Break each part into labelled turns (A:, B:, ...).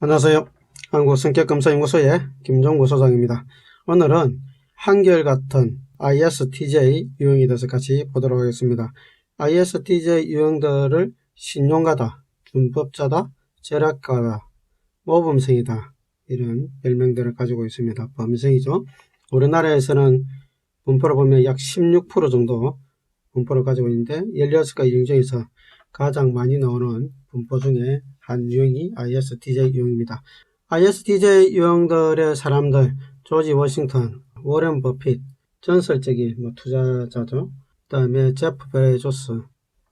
A: 안녕하세요. 한국성격검사연구소의 김종구 소장입니다. 오늘은 한결같은 ISTJ 유형에 대해서 같이 보도록 하겠습니다. ISTJ 유형들을 신용가다, 준법자다, 절약가다, 모범생이다 이런 별명들을 가지고 있습니다. 범생이죠. 우리나라에서는 분포를 보면 약 16% 정도 분포를 가지고 있는데 16가지 유형 중에서 가장 많이 나오는 분포 중에 한 유형이 ISTJ 유형입니다. ISTJ 유형들의 사람들, 조지 워싱턴, 워렌 버핏, 전설적인 투자자죠. 그 다음에 제프 베조스.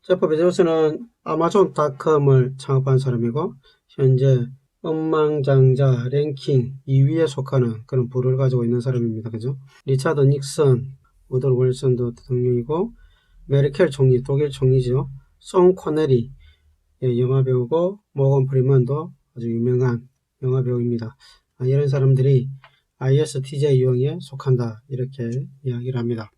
A: 제프 베조스는 아마존닷컴을 창업한 사람이고 현재 억만장자 랭킹 2위에 속하는 그런 부를 가지고 있는 사람입니다. 그죠? 리차드 닉슨, 우드로 윌슨도 대통령이고 메르켈 총리, 독일 총리죠. 송 코네리, 영화배우고 모건 프리먼도 아주 유명한 영화배우입니다. 이런 사람들이 ISTJ 유형에 속한다 이렇게 이야기를 합니다.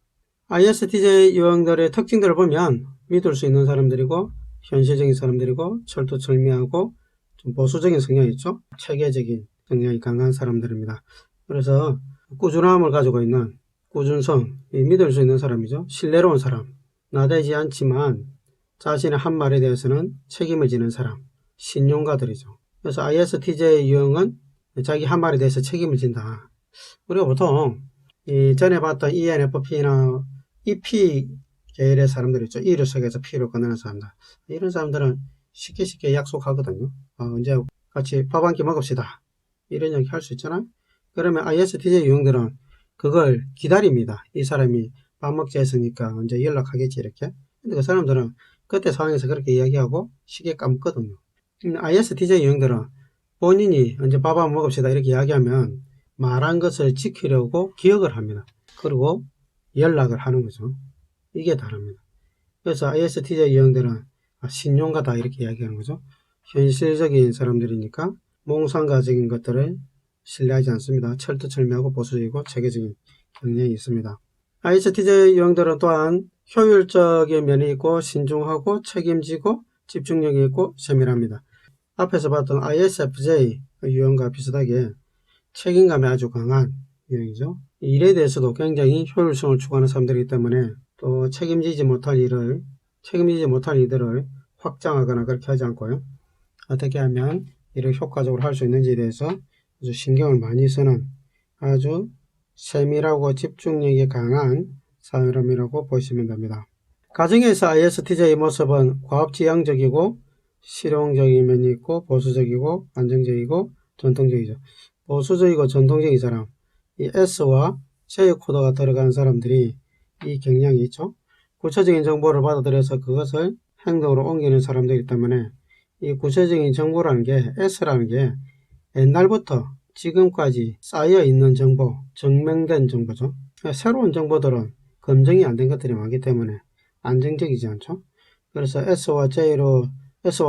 A: ISTJ 유형들의 특징들을 보면 믿을 수 있는 사람들이고 현실적인 사람들이고 철두철미하고 좀 보수적인 성향이 있죠. 체계적인 성향이 강한 사람들입니다. 그래서 꾸준함을 가지고 있는 꾸준성, 믿을 수 있는 사람이죠. 신뢰로운 사람, 나대지 않지만 자신의 한 말에 대해서는 책임을 지는 사람, 신용가들이죠. 그래서 ISTJ 유형은 자기 한 말에 대해서 책임을 진다. 우리가 보통 전에 봤던 ENFP나 EP 계열의 사람들 있죠. E를 속에서 P로 꺼내는 사람들. 이런 사람들은 쉽게 약속하거든요. 언제 같이 밥 한 끼 먹읍시다. 이런 얘기 할 수 있잖아요. 그러면 ISTJ 유형들은 그걸 기다립니다. 이 사람이 밥 먹자 했으니까 언제 연락하겠지 이렇게. 근데 그 사람들은 그때 상황에서 그렇게 이야기하고 쉽게 까먹거든요. ISTJ 유형들은 본인이 언제 밥 한번 먹읍시다 이렇게 이야기하면 말한 것을 지키려고 기억을 합니다. 그리고 연락을 하는 거죠. 이게 다릅니다. 그래서 ISTJ 유형들은 신용가다 이렇게 이야기하는 거죠. 현실적인 사람들이니까 몽상가적인 것들을 신뢰하지 않습니다. 철두철미하고 보수적이고 체계적인 경향이 있습니다. ISTJ 유형들은 또한 효율적인 면이 있고 신중하고 책임지고 집중력이 있고 세밀합니다. 앞에서 봤던 ISFJ 유형과 비슷하게 책임감이 아주 강한 유형이죠. 일에 대해서도 굉장히 효율성을 추구하는 사람들이기 때문에 또 책임지지 못할 일들을 확장하거나 그렇게 하지 않고요. 어떻게 하면 일을 효과적으로 할 수 있는지에 대해서 아주 신경을 많이 쓰는 아주 세밀하고 집중력이 강한 사람이라고 보시면 됩니다. 가정에서 ISTJ 모습은 과업지향적이고 실용적인 면이 있고 보수적이고 안정적이고 전통적이죠. 보수적이고 전통적인 사람, 이 S와 J 코드가 들어간 사람들이 이 경향이 있죠. 구체적인 정보를 받아들여서 그것을 행동으로 옮기는 사람들이기 때문에 이 구체적인 정보라는 게 S라는 게 옛날부터 지금까지 쌓여 있는 정보, 증명된 정보죠. 새로운 정보들은 검증이 안 된 것들이 많기 때문에 안정적이지 않죠. 그래서 S와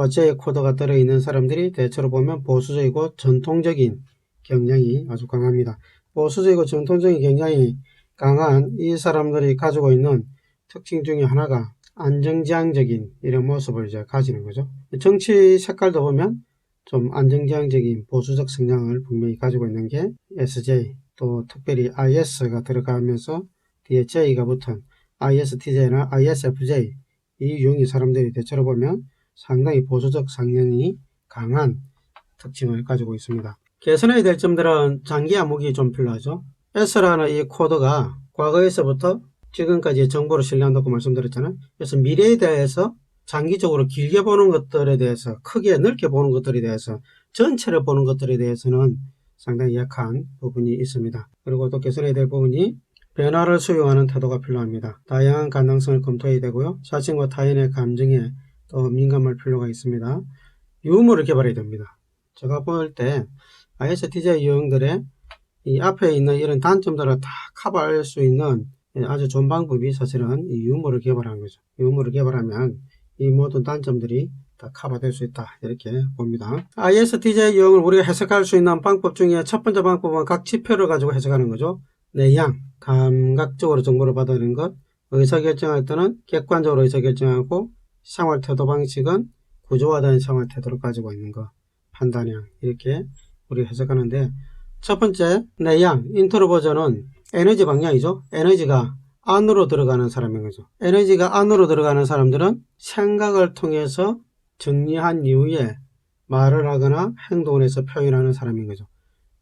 A: J 코드가 들어있는 사람들이 대체로 보면 보수적이고 전통적인 경향이 아주 강합니다. 보수적이고 전통적인 경향이 강한 이 사람들이 가지고 있는 특징 중에 하나가 안정지향적인 이런 모습을 이제 가지는 거죠. 정치 색깔도 보면 좀 안정지향적인 보수적 성향을 분명히 가지고 있는 게 SJ, 또 특별히 IS가 들어가면서 뒤에 J가 붙은 ISTJ나 ISFJ 이 유형의 사람들이 대체로 보면 상당히 보수적 성향이 강한 특징을 가지고 있습니다. 개선해야 될 점들은 장기 암묵이 좀 필요하죠. S라는 이 코드가 과거에서부터 지금까지 정보를 신뢰한다고 말씀드렸잖아요. 그래서 미래에 대해서 장기적으로 길게 보는 것들에 대해서 크게 넓게 보는 것들에 대해서 전체를 보는 것들에 대해서는 상당히 약한 부분이 있습니다. 그리고 또 개선해야 될 부분이 변화를 수용하는 태도가 필요합니다. 다양한 가능성을 검토해야 되고요. 자신과 타인의 감정에 또 민감할 필요가 있습니다. 유머를 개발해야 됩니다. 제가 볼 때 ISTJ 유형들의 이 앞에 있는 이런 단점들을 다 커버할 수 있는 아주 좋은 방법이 사실은 이 유머를 개발하는 거죠. 유머를 개발하면 이 모든 단점들이 다 커버될 수 있다 이렇게 봅니다. ISTJ 유형을 우리가 해석할 수 있는 방법 중에 첫 번째 방법은 각 지표를 가지고 해석하는 거죠. 내향, 감각적으로 정보를 받아내는 것, 의사결정할 때는 객관적으로 의사결정하고 생활태도 방식은 구조화된 생활태도를 가지고 있는 것, 판단형 이렇게 우리가 해석하는데, 첫 번째 내양 인트로 버전은 에너지 방향이죠. 에너지가 안으로 들어가는 사람인 거죠. 에너지가 안으로 들어가는 사람들은 생각을 통해서 정리한 이후에 말을 하거나 행동을 해서 표현하는 사람인 거죠.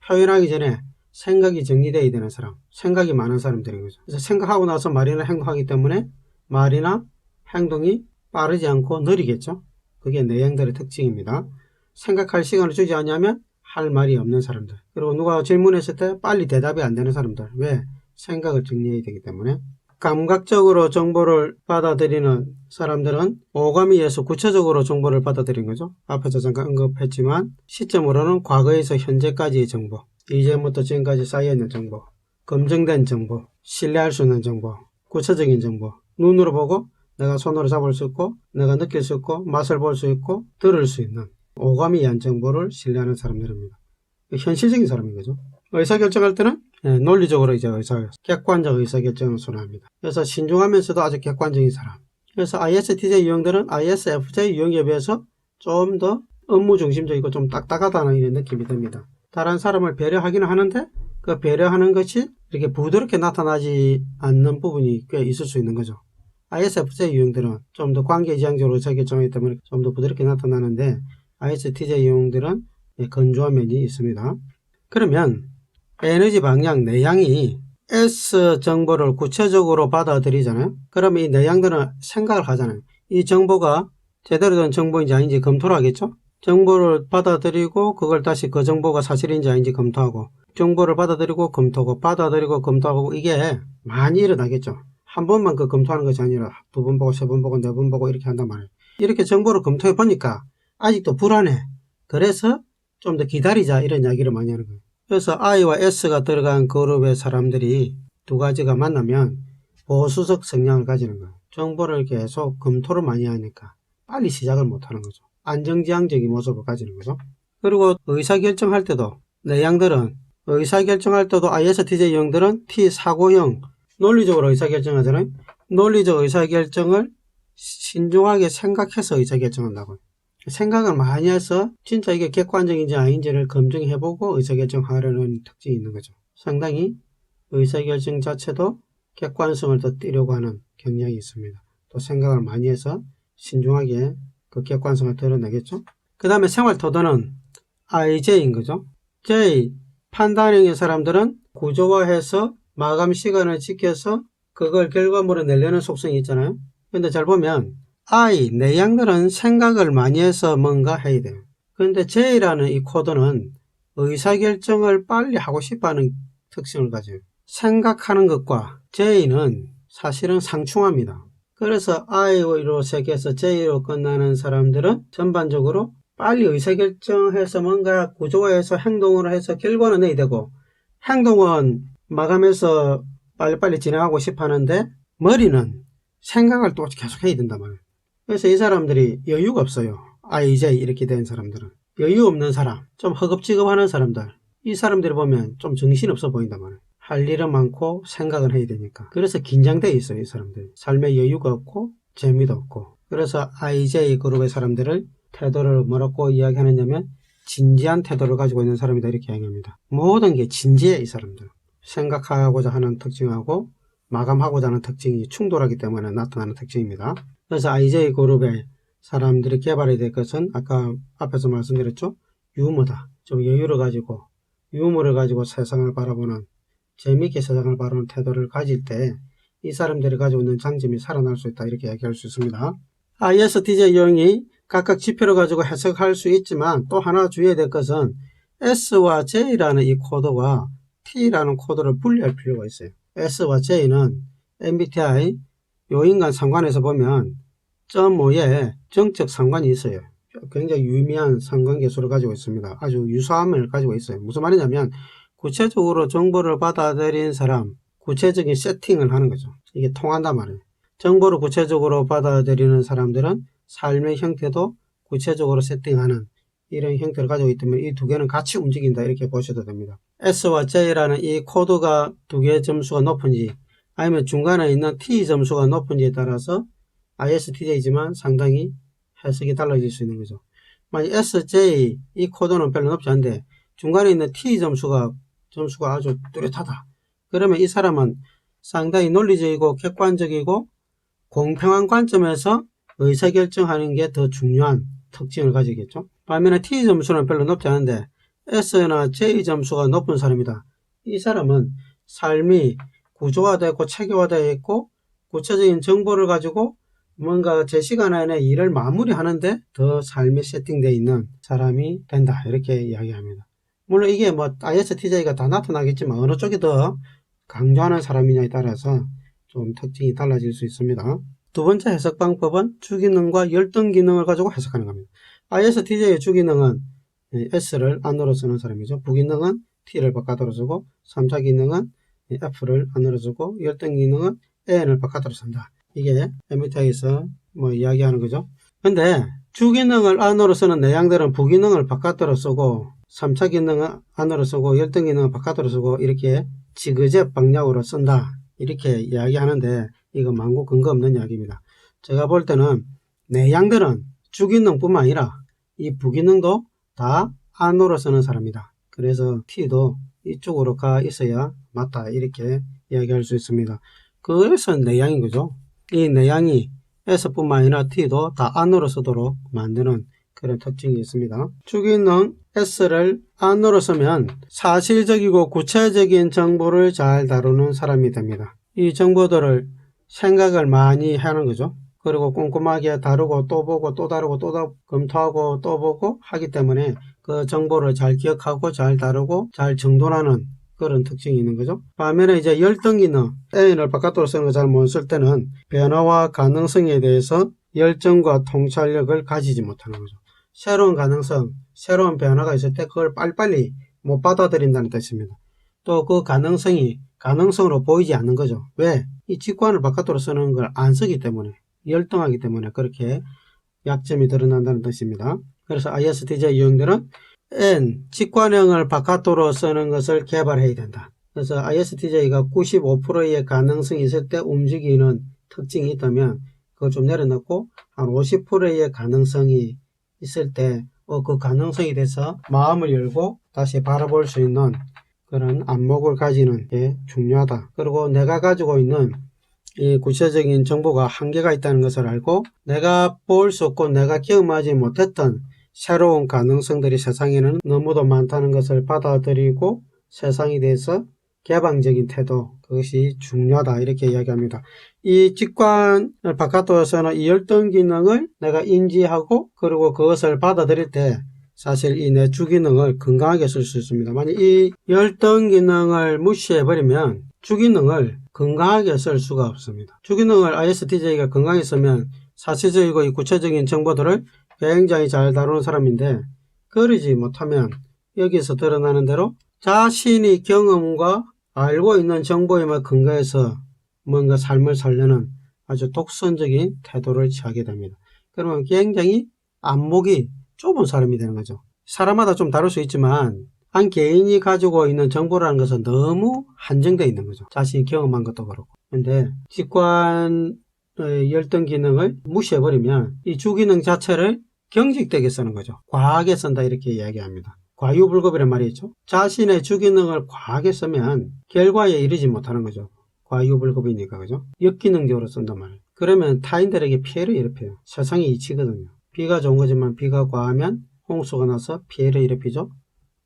A: 표현하기 전에 생각이 정리되어야 되는 사람, 생각이 많은 사람들인 거죠. 그래서 생각하고 나서 말이나 행동하기 때문에 말이나 행동이 빠르지 않고 느리겠죠. 그게 내양들의 특징입니다. 생각할 시간을 주지 않냐면 할 말이 없는 사람들. 그리고 누가 질문했을 때 빨리 대답이 안 되는 사람들. 왜? 생각을 정리해야 되기 때문에. 감각적으로 정보를 받아들이는 사람들은 오감에 의해서 구체적으로 정보를 받아들이는 거죠. 앞에서 잠깐 언급했지만 시점으로는 과거에서 현재까지의 정보, 이제부터 지금까지 쌓여있는 정보, 검증된 정보, 신뢰할 수 있는 정보, 구체적인 정보, 눈으로 보고 내가 손으로 잡을 수 있고 내가 느낄 수 있고 맛을 볼 수 있고 들을 수 있는 오감에 의한 정보를 신뢰하는 사람들입니다. 현실적인 사람인 거죠. 의사결정할 때는 논리적으로 객관적 의사결정을 선호합니다. 그래서 신중하면서도 아주 객관적인 사람. 그래서 ISTJ 유형들은 ISFJ 유형에 비해서 좀 더 업무 중심적이고 좀 딱딱하다는 이런 느낌이 듭니다. 다른 사람을 배려하기는 하는데 그 배려하는 것이 이렇게 부드럽게 나타나지 않는 부분이 꽤 있을 수 있는 거죠. ISFJ 유형들은 좀 더 관계지향적으로 의사결정하기 때문에 좀 더 부드럽게 나타나는데 ISTJ 유형들은 건조한 면이 있습니다. 그러면 에너지 방향 내향이 S 정보를 구체적으로 받아들이잖아요. 그러면 이 내향들은 생각을 하잖아요. 이 정보가 제대로 된 정보인지 아닌지 검토를 하겠죠. 정보를 받아들이고 그걸 다시 그 정보가 사실인지 아닌지 검토하고, 정보를 받아들이고 검토하고 받아들이고 검토하고, 이게 많이 일어나겠죠. 한 번만 그 검토하는 것이 아니라 두 번 보고 세 번 보고 네 번 보고 이렇게 한단 말이에요. 이렇게 정보를 검토해 보니까 아직도 불안해. 그래서 좀 더 기다리자 이런 이야기를 많이 하는 거예요. 그래서 I와 S가 들어간 그룹의 사람들이 두 가지가 만나면 보수적 성향을 가지는 거예요. 정보를 계속 검토를 많이 하니까 빨리 시작을 못하는 거죠. 안정지향적인 모습을 가지는 거죠. 그리고 의사결정할 때도 내향들은 의사결정할 때도 ISTJ 형들은 T 사고형 논리적으로 의사결정하잖아요. 논리적 의사결정을 신중하게 생각해서 의사결정한다고요. 생각을 많이 해서 진짜 이게 객관적인지 아닌지를 검증해보고 의사결정하려는 특징이 있는 거죠. 상당히 의사결정 자체도 객관성을 더 띄려고 하는 경향이 있습니다. 또 생각을 많이 해서 신중하게 그 객관성을 드러내겠죠. 그 다음에 생활태도는 IJ인 거죠. J, 판단형의 사람들은 구조화해서 마감 시간을 지켜서 그걸 결과물을 내려는 속성이 있잖아요. 근데 잘 보면 I, 내향들은 생각을 많이 해서 뭔가 해야 돼요. 그런데 J라는 이 코드는 의사결정을 빨리 하고 싶어하는 특성을 가져요. 생각하는 것과 J는 사실은 상충합니다. 그래서 I로 시작해서 J로 끝나는 사람들은 전반적으로 빨리 의사결정해서 뭔가 구조화해서 행동을 해서 결과는 내야 되고, 행동은 마감해서 빨리빨리 진행하고 싶어 하는데 머리는 생각을 또 계속 해야 된단 말이에요. 그래서 이 사람들이 여유가 없어요. IJ 이렇게 된 사람들은. 여유 없는 사람, 좀 허겁지겁하는 사람들, 이 사람들을 보면 좀 정신없어 보인단 말이에요. 할 일은 많고 생각을 해야 되니까. 그래서 긴장되어 있어요. 이 사람들. 삶에 여유가 없고 재미도 없고. 그래서 IJ 그룹의 사람들을 태도를 뭐라고 이야기하느냐면 진지한 태도를 가지고 있는 사람이다 이렇게 이야기합니다. 모든 게 진지해. 이 사람들. 생각하고자 하는 특징하고 마감하고자 하는 특징이 충돌하기 때문에 나타나는 특징입니다. 그래서 IJ 그룹의 사람들이 개발해야 될 것은 아까 앞에서 말씀드렸죠. 유머다. 좀 여유를 가지고 유머를 가지고 세상을 바라보는, 재미있게 세상을 바라보는 태도를 가질 때 이 사람들이 가지고 있는 장점이 살아날 수 있다 이렇게 얘기할 수 있습니다. ISTJ 유형이 각각 지표를 가지고 해석할 수 있지만 또 하나 주의해야 될 것은 S와 J라는 이 코드와 T라는 코드를 분리할 필요가 있어요. S와 J는 MBTI 요인 간 상관에서 보면 0.5에 정적 상관이 있어요. 굉장히 유의미한 상관계수를 가지고 있습니다. 아주 유사함을 가지고 있어요. 무슨 말이냐면 구체적으로 정보를 받아들인 사람, 구체적인 세팅을 하는 거죠. 이게 통한단 말이에요. 정보를 구체적으로 받아들이는 사람들은 삶의 형태도 구체적으로 세팅하는 이런 형태를 가지고 있기 때문에 이 두 개는 같이 움직인다 이렇게 보셔도 됩니다. S와 J라는 이 코드가 두 개의 점수가 높은지 아니면 중간에 있는 T 점수가 높은지에 따라서 ISTJ지만 상당히 해석이 달라질 수 있는 거죠. 만약 SJ 이 코드는 별로 높지 않은데 중간에 있는 T 점수가 아주 뚜렷하다. 그러면 이 사람은 상당히 논리적이고 객관적이고 공평한 관점에서 의사결정하는 게 더 중요한 특징을 가지겠죠. 반면에 T 점수는 별로 높지 않은데 S나 J 점수가 높은 사람이다. 이 사람은 삶이 구조화되고 체계화되어 있고 구체적인 정보를 가지고 뭔가 제 시간 안에 일을 마무리하는데 더 삶이 세팅되어 있는 사람이 된다. 이렇게 이야기합니다. 물론 이게 뭐 ISTJ가 다 나타나겠지만 어느 쪽이 더 강조하는 사람이냐에 따라서 좀 특징이 달라질 수 있습니다. 두 번째 해석 방법은 주기능과 열등 기능을 가지고 해석하는 겁니다. ISTJ의 주기능은 S를 안으로 쓰는 사람이죠. 부기능은 T를 바깥으로 쓰고 3차 기능은 F를 안으로 쓰고 열등 기능은 N을 바깥으로 쓴다. 이게 MBTI에서 뭐 이야기하는 거죠. 근데 주기능을 안으로 쓰는 내향들은 부기능을 바깥으로 쓰고 3차 기능은 안으로 쓰고 열등 기능은 바깥으로 쓰고 이렇게 지그재 방향으로 쓴다. 이렇게 이야기하는데 이거 망고 근거 없는 이야기입니다. 제가 볼 때는 내향들은 주기능뿐만 아니라 이 부기능도 다 안으로 쓰는 사람이다. 그래서 T도 이쪽으로 가 있어야 맞다. 이렇게 이야기할 수 있습니다. 그래서 내향인 거죠. 이 내향이 S뿐만 아니라 T도 다 안으로 쓰도록 만드는 그런 특징이 있습니다. 주기능 S를 안으로 쓰면 사실적이고 구체적인 정보를 잘 다루는 사람이 됩니다. 이 정보들을 생각을 많이 하는 거죠. 그리고 꼼꼼하게 다루고 또 보고 또 다루고 또 검토하고 또 보고 하기 때문에 그 정보를 잘 기억하고 잘 다루고 잘 정돈하는 그런 특징이 있는 거죠. 반면에 이제 열등 기능, N을 바깥으로 쓰는 거 잘 못 쓸 때는 변화와 가능성에 대해서 열정과 통찰력을 가지지 못하는 거죠. 새로운 가능성, 새로운 변화가 있을 때 그걸 빨리빨리 못 받아들인다는 뜻입니다. 또 그 가능성이 가능성으로 보이지 않는 거죠. 왜? 이 직관을 바깥으로 쓰는 걸 안 쓰기 때문에, 열등하기 때문에 그렇게 약점이 드러난다는 뜻입니다. 그래서 ISTJ 유형들은 N, 직관형을 바깥으로 쓰는 것을 개발해야 된다. 그래서 ISTJ가 95%의 가능성이 있을 때 움직이는 특징이 있다면 그걸 좀 내려놓고 한 50%의 가능성이 있을 때 그 가능성에 대해서 마음을 열고 다시 바라볼 수 있는 그런 안목을 가지는 게 중요하다. 그리고 내가 가지고 있는 이 구체적인 정보가 한계가 있다는 것을 알고 내가 볼 수 없고 내가 경험하지 못했던 새로운 가능성들이 세상에는 너무도 많다는 것을 받아들이고 세상에 대해서 개방적인 태도, 그것이 중요하다 이렇게 이야기합니다. 이 직관을 바깥으로 쓰는 이 열등 기능을 내가 인지하고 그리고 그것을 받아들일 때 사실 이 내 주기능을 건강하게 쓸 수 있습니다. 만약 이 열등 기능을 무시해버리면 주기능을 건강하게 쓸 수가 없습니다. 주기능을 ISTJ가 건강하게 쓰면 사실적이고 이 구체적인 정보들을 굉장히 잘 다루는 사람인데 그러지 못하면 여기서 드러나는 대로 자신이 경험과 알고 있는 정보에만 근거해서 뭔가 삶을 살려는 아주 독선적인 태도를 취하게 됩니다. 그러면 굉장히 안목이 좁은 사람이 되는 거죠. 사람마다 좀 다를 수 있지만 한 개인이 가지고 있는 정보라는 것은 너무 한정되어 있는 거죠. 자신이 경험한 것도 그렇고. 근데 직관의 열등 기능을 무시해버리면 이 주기능 자체를 경직되게 쓰는 거죠. 과하게 쓴다 이렇게 이야기합니다. 과유불급이란 말이 있죠. 자신의 주기능을 과하게 쓰면 결과에 이르지 못하는 거죠. 과유불급이니까 그죠? 역기능적으로 쓴단 말이에요. 그러면 타인들에게 피해를 일으켜요. 세상이 이치거든요. 비가 좋은 거지만 비가 과하면 홍수가 나서 피해를 일으키죠.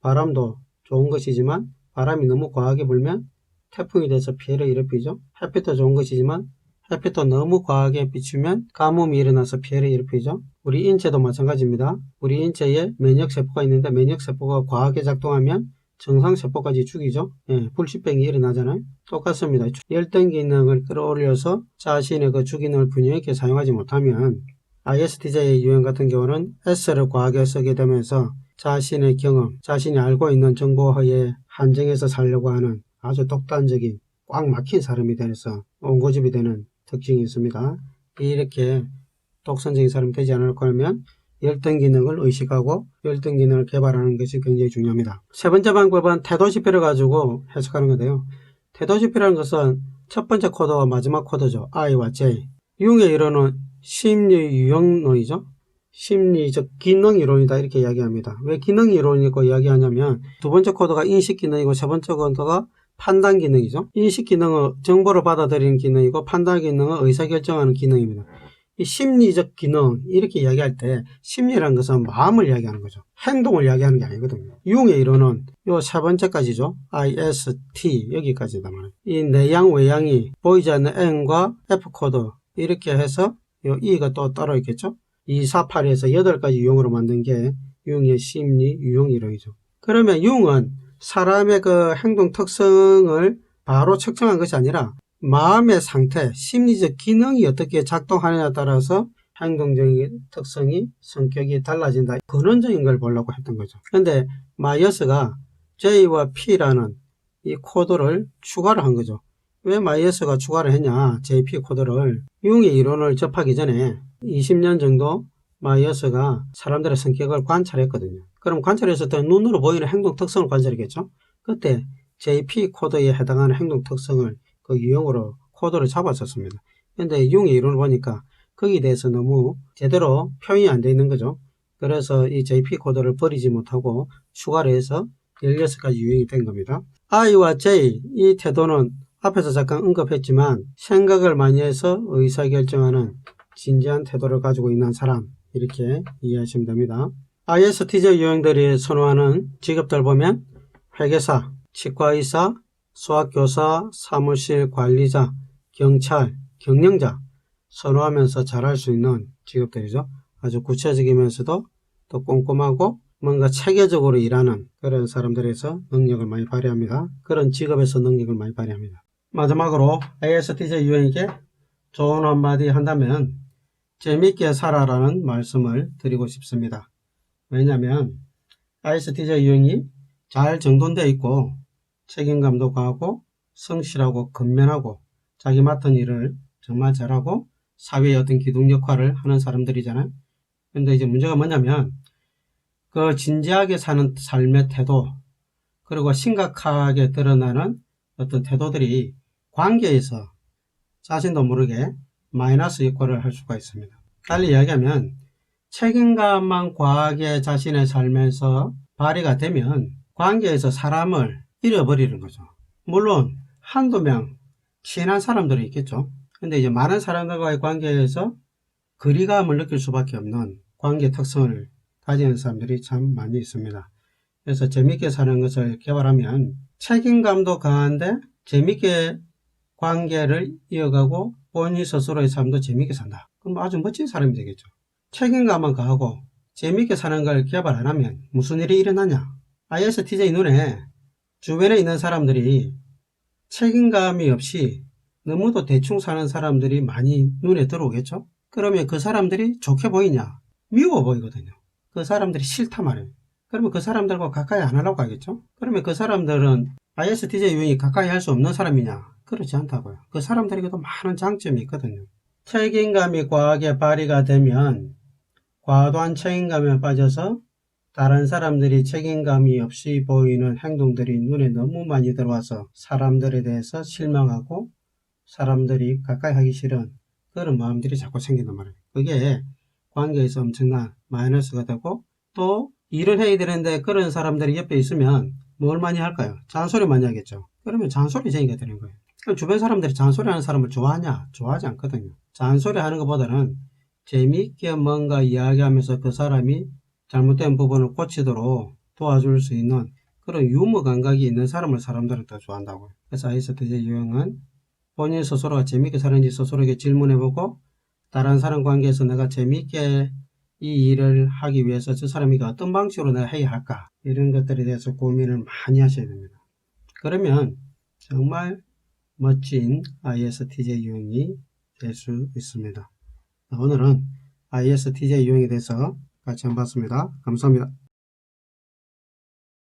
A: 바람도 좋은 것이지만 바람이 너무 과하게 불면 태풍이 돼서 피해를 일으키죠. 햇빛도 좋은 것이지만 햇빛도 너무 과하게 비추면 가뭄이 일어나서 피해를 일으키죠. 우리 인체도 마찬가지입니다. 우리 인체에 면역세포가 있는데 면역세포가 과하게 작동하면 정상세포까지 죽이죠. 불치병이 일어나잖아요. 똑같습니다. 열등 기능을 끌어올려서 자신의 그 주기능을 균형 있게 사용하지 못하면 ISTJ 유형 같은 경우는 S를 과하게 쓰게 되면서 자신의 경험, 자신이 알고 있는 정보의 한정에서 살려고 하는 아주 독단적인 꽉 막힌 사람이 되어서 옹고집이 되는 특징이 있습니다. 이렇게 독선적인 사람이 되지 않을 거면 열등 기능을 의식하고 열등 기능을 개발하는 것이 굉장히 중요합니다. 세 번째 방법은 태도지표를 가지고 해석하는 건데요. 태도지표라는 것은 첫 번째 코드와 마지막 코드죠. I와 J. 융의 이론은 심리 유형론이죠. 심리적 기능 이론이다 이렇게 이야기합니다. 왜 기능 이론이고 이야기하냐면 두 번째 코드가 인식 기능이고 세 번째 코드가 판단 기능이죠. 인식 기능은 정보를 받아들이는 기능이고 판단 기능은 의사결정하는 기능입니다. 이 심리적 기능 이렇게 이야기할 때 심리라는 것은 마음을 이야기하는 거죠. 행동을 이야기하는 게 아니거든요. 융의 이론은 요 세 번째까지죠. IST 여기까지다 말이에요. 이 내양 외양이 보이지 않는 N과 F코드 이렇게 해서 요 E가 또 따로 있겠죠. 2, 4, 8에서 8가지 유형으로 만든 게 융의 심리 유형 이론이죠. 그러면 융은 사람의 그 행동 특성을 바로 측정한 것이 아니라 마음의 상태, 심리적 기능이 어떻게 작동하느냐에 따라서 행동적인 특성이 성격이 달라진다. 근원적인 걸 보려고 했던 거죠. 근데 마이어스가 J와 P라는 이 코드를 추가를 한 거죠. 왜 마이어스가 추가를 했냐? JP 코드를 융의 이론을 접하기 전에 20년 정도 마이어스가 사람들의 성격을 관찰했거든요. 그럼 관찰했을 때 눈으로 보이는 행동 특성을 관찰했겠죠. 그때 JP 코드에 해당하는 행동 특성을 그 유형으로 코드를 잡았었습니다. 근데 융의 이론을 보니까 거기에 대해서 너무 제대로 표현이 안 되어 있는 거죠. 그래서 이 JP 코드를 버리지 못하고 추가를 해서 16가지 유형이 된 겁니다. I와 J 이 태도는 앞에서 잠깐 언급했지만 생각을 많이 해서 의사결정하는 진지한 태도를 가지고 있는 사람 이렇게 이해하시면 됩니다. ISTJ 유형들이 선호하는 직업들 보면 회계사, 치과의사, 수학교사, 사무실 관리자, 경찰, 경영자 선호하면서 잘할 수 있는 직업들이죠. 아주 구체적이면서도 또 꼼꼼하고 뭔가 체계적으로 일하는 그런 사람들에서 능력을 많이 발휘합니다. 그런 직업에서 능력을 많이 발휘합니다. 마지막으로 ISTJ 유형에게 좋은 한마디 한다면 재밌게 살아라는 말씀을 드리고 싶습니다. 왜냐하면 ISTJ 유형이 잘 정돈되어 있고 책임감도 강하고 성실하고 근면하고 자기 맡은 일을 정말 잘하고 사회의 어떤 기둥 역할을 하는 사람들이잖아요. 근데 이제 문제가 뭐냐면 그 진지하게 사는 삶의 태도 그리고 심각하게 드러나는 어떤 태도들이 관계에서 자신도 모르게 마이너스 역할을 할 수가 있습니다. 달리 이야기하면 책임감만 과하게 자신의 삶에서 발휘가 되면 관계에서 사람을 잃어버리는 거죠. 물론 한두 명 친한 사람들이 있겠죠. 근데 이제 많은 사람들과의 관계에서 거리감을 느낄 수밖에 없는 관계 특성을 가지는 사람들이 참 많이 있습니다. 그래서 재밌게 사는 것을 개발하면 책임감도 강한데 재밌게 관계를 이어가고 본인 스스로의 삶도 재밌게 산다. 그럼 아주 멋진 사람이 되겠죠. 책임감은 강하고 재밌게 사는 걸 개발 안 하면 무슨 일이 일어나냐? ISTJ 눈에 주변에 있는 사람들이 책임감이 없이 너무도 대충 사는 사람들이 많이 눈에 들어오겠죠? 그러면 그 사람들이 좋게 보이냐? 미워 보이거든요. 그 사람들이 싫다 말이에요. 그러면 그 사람들과 가까이 안 하려고 하겠죠? 그러면 그 사람들은 ISTJ 유형이 가까이 할 수 없는 사람이냐? 그렇지 않다고요. 그 사람들에게도 많은 장점이 있거든요. 책임감이 과하게 발휘가 되면 과도한 책임감에 빠져서 다른 사람들이 책임감이 없이 보이는 행동들이 눈에 너무 많이 들어와서 사람들에 대해서 실망하고 사람들이 가까이 하기 싫은 그런 마음들이 자꾸 생긴단 말이에요. 그게 관계에서 엄청난 마이너스가 되고 또 일을 해야 되는데 그런 사람들이 옆에 있으면 뭘 많이 할까요? 잔소리 많이 하겠죠. 그러면 잔소리쟁이가 되는 거예요. 그럼 주변 사람들이 잔소리하는 사람을 좋아하냐? 좋아하지 않거든요. 잔소리 하는 것보다는 재미있게 뭔가 이야기하면서 그 사람이 잘못된 부분을 고치도록 도와줄 수 있는 그런 유머 감각이 있는 사람을 사람들은 더 좋아한다고요. 그래서 ISTJ 유형은 본인 스스로가 재미있게 사는지 스스로에게 질문해보고 다른 사람 관계에서 내가 재미있게 이 일을 하기 위해서 저 사람이 어떤 방식으로 내가 해야 할까 이런 것들에 대해서 고민을 많이 하셔야 됩니다. 그러면 정말 멋진 ISTJ 유형이 될 수 있습니다. 오늘은 ISTJ 유형에 대해서 같이 한번 봤습니다. 감사합니다.